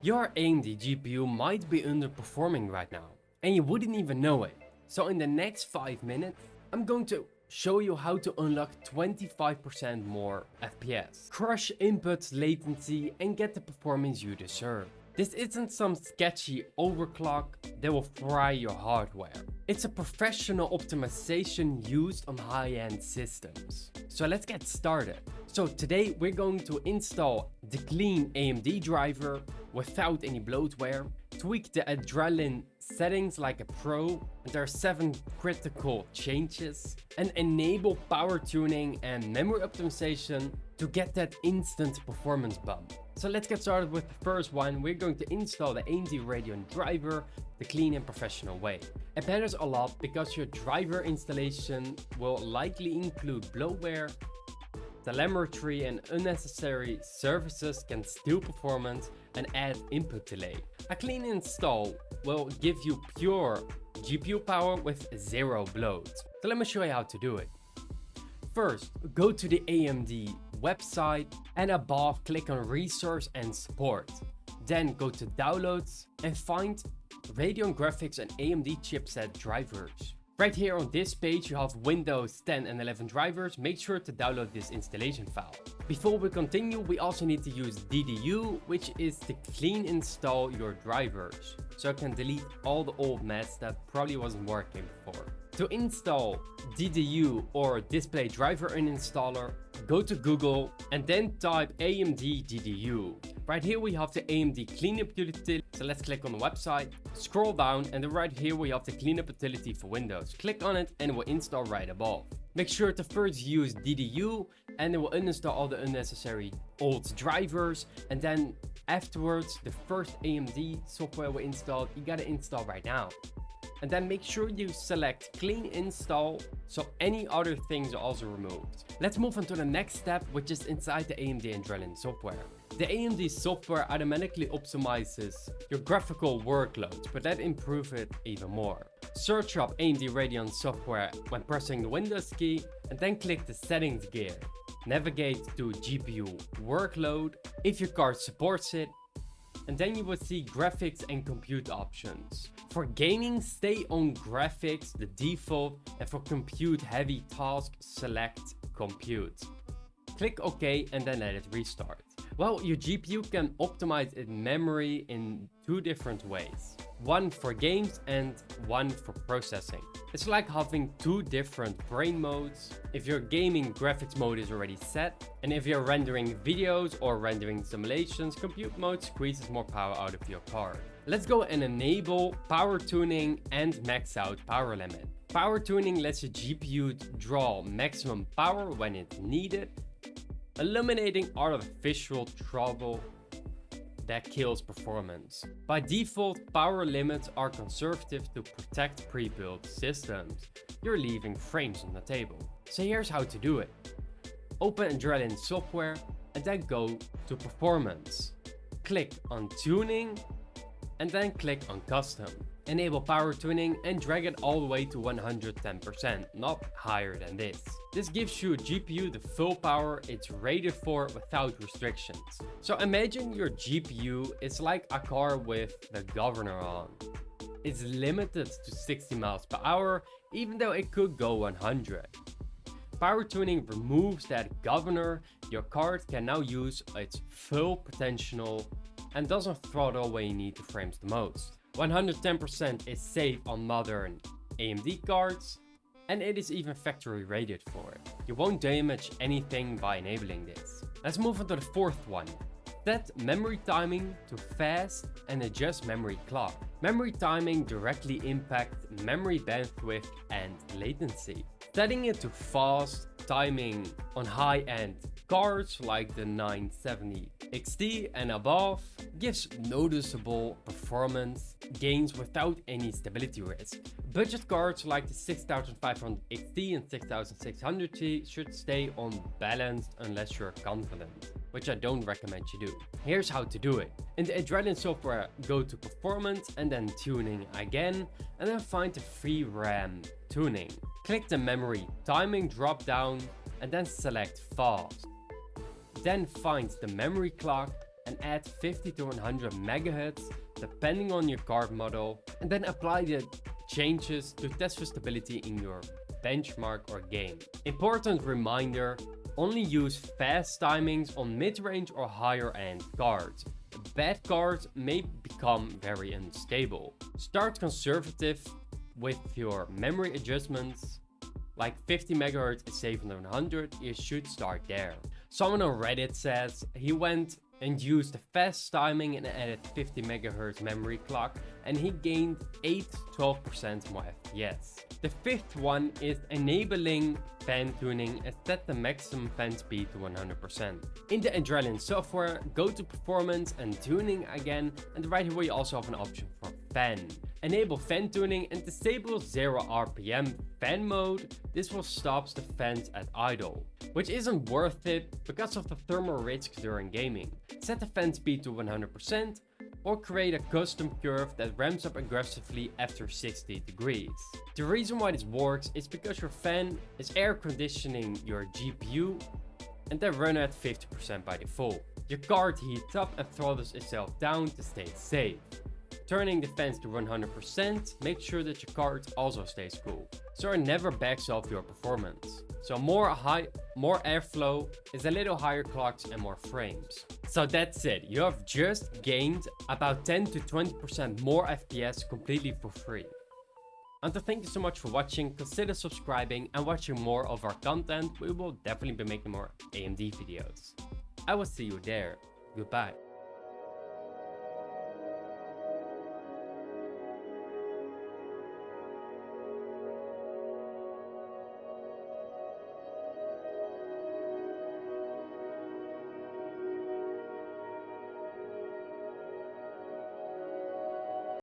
Your AMD GPU might be underperforming right now, and you wouldn't even know it. So in the next 5 minutes, I'm going to show you how to unlock 25% more FPS, crush input latency, and get the performance you deserve. This isn't some sketchy overclock that will fry your hardware. It's a professional optimization used on high-end systems. So let's get started. So today we're going to install the clean AMD driver without any bloatware, tweak the adrenaline settings like a pro, there are 7 critical changes, and enable power tuning and memory optimization to get that instant performance bump. So let's get started with the first one. We're going to install the AMD Radeon driver the clean and professional way. It matters a lot because your driver installation will likely include bloatware, telemetry, and unnecessary services can steal performance and add input delay. A clean install will give you pure GPU power with zero bloat. So let me show you how to do it. First, go to the AMD website and above click on Resource and Support. Then go to Downloads and find Radeon graphics and AMD chipset drivers. Right here on this page you have Windows 10 and 11 drivers. Make sure to download this installation file. Before we continue, we also need to use DDU, which is to clean install your drivers, so I can delete all the old mess that probably wasn't working before. To install DDU or display driver uninstaller, go to Google and then type AMD DDU. Right here we have the AMD cleanup utility, so let's click on the website, scroll down, and then right here we have the cleanup utility for Windows. Click on it and it will install right above. Make sure to first use DDU and it will uninstall all the unnecessary old drivers, and then afterwards the first AMD software we installed, you gotta install right now. And then make sure you select clean install so any other things are also removed. Let's move on to the next step, which is inside the AMD Adrenaline software. The AMD software automatically optimizes your graphical workload, but that improves it even more. Search up AMD Radeon software when pressing the Windows key and then click the settings gear. Navigate to GPU Workload if your card supports it, and then you will see graphics and compute options. For gaming, stay on graphics, the default, and for compute heavy tasks, select compute. Click OK and then let it restart. Well, your GPU can optimize its memory in 2 different ways. One for games and one for processing. It's like having 2 different brain modes. If your gaming graphics mode is already set, and if you're rendering videos or rendering simulations, compute mode squeezes more power out of your card. Let's go and enable power tuning and max out power limit. Power tuning lets your GPU draw maximum power when it's needed, eliminating artificial trouble that kills performance. By default, power limits are conservative to protect pre-built systems. You're leaving frames on the table. So here's how to do it. Open Adrenaline software and then go to Performance. Click on Tuning and then click on Custom. Enable power tuning and drag it all the way to 110%, not higher than this. This gives you a GPU the full power it's rated for without restrictions. So imagine your GPU is like a car with the governor on. It's limited to 60 miles per hour, even though it could go 100. Power tuning removes that governor. Your card can now use its full potential and doesn't throttle when you need the frames the most. 110% is safe on modern AMD cards, and it is even factory rated for it. You won't damage anything by enabling this. Let's move on to the 4th one. Set memory timing to fast and adjust memory clock. Memory timing directly impacts memory bandwidth and latency. Setting it to fast timing on high-end cards like the 970 XT and above gives noticeable performance gains without any stability risk. Budget cards like the 6500 XT and 6600T should stay unbalanced unless you're confident, which I don't recommend you do. Here's how to do it. In the Adrenaline software, go to Performance and then Tuning again, and then find the free RAM tuning. Click the memory timing drop down and then select fast. Then find the memory clock and add 50 to 100 megahertz depending on your card model, and then apply the changes to test for stability in your benchmark or game. Important reminder, only use fast timings on mid-range or higher end cards. Bad cards may become very unstable. Start conservative with your memory adjustments. Like 50 MHz is safer than 100, you should start there. Someone on Reddit says he went and used the fast timing and added 50 MHz memory clock, and he gained 8-12% more FPS. The fifth one is enabling fan tuning and set the maximum fan speed to 100%. In the Adrenaline software, go to performance and tuning again, and right here you also have an option for fan. Enable fan tuning and disable 0 RPM fan mode. This will stop the fans at idle, which isn't worth it because of the thermal risks during gaming. Set the fan speed to 100% or create a custom curve that ramps up aggressively after 60 degrees. The reason why this works is because your fan is air conditioning your GPU and they run at 50% by default. Your card heats up and throttles itself down to stay safe. Turning the fans to 100%, make sure that your card also stays cool, so it never backs off your performance. So more airflow is a little higher clocks and more frames. So that's it, you have just gained about 10 to 20% more FPS completely for free. And to thank you so much for watching, consider subscribing and watching more of our content. We will definitely be making more AMD videos. I will see you there. Goodbye.